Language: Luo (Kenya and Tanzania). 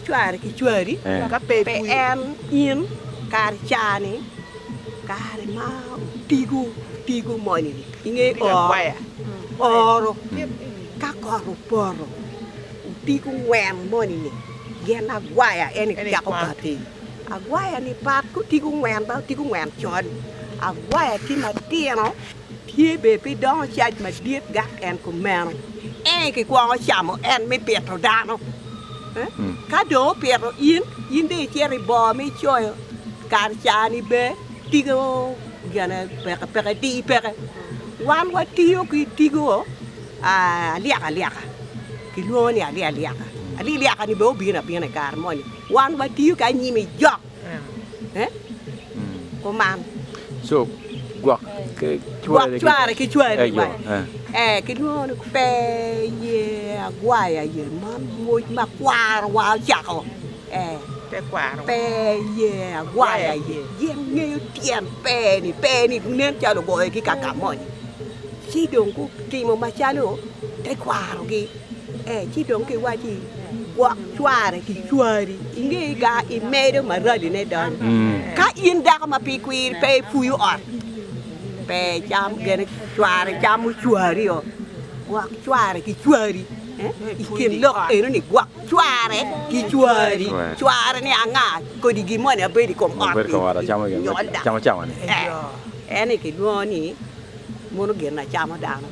cwer ki cweri ka pe en in kar chani kar ma tigu moni inge oro ka koro poro tigu wen moni ni yen agwaya en jako pati agwaya ni pat ku tigu wen chon agwaya ti matieno tie be pi don chaj ma diet gak en ku meno ki kwa chamo en mi petro dano ka do pero in de chieri bo mi choyo kar chani be tigo gana peka di peka wan wa tiyo ki tigo liaka ki luoni liaka ni bo bina kar moni wan wa tiyo ka nyimi jok ko man so guak ke chware ki chware ki luoni pe ye agwaya ye man mo ma kwaro wal chako pe ye agwaya ye ngeo tien pe ni nen chalo boy ki kakamoni chi dong ku timo machalo te kwaro ki chi dong ki wachi guak chware ki chwari inge ga imedo maradi ne don ka in da ma pi kwir pe fuyu or pe jam gene chware jamu chwari o guak chware ki chwari ikin lok ni guak chware ki chware ni anga ko di gimone abedi kom or chama ni ene ki luoni mono gena chama dano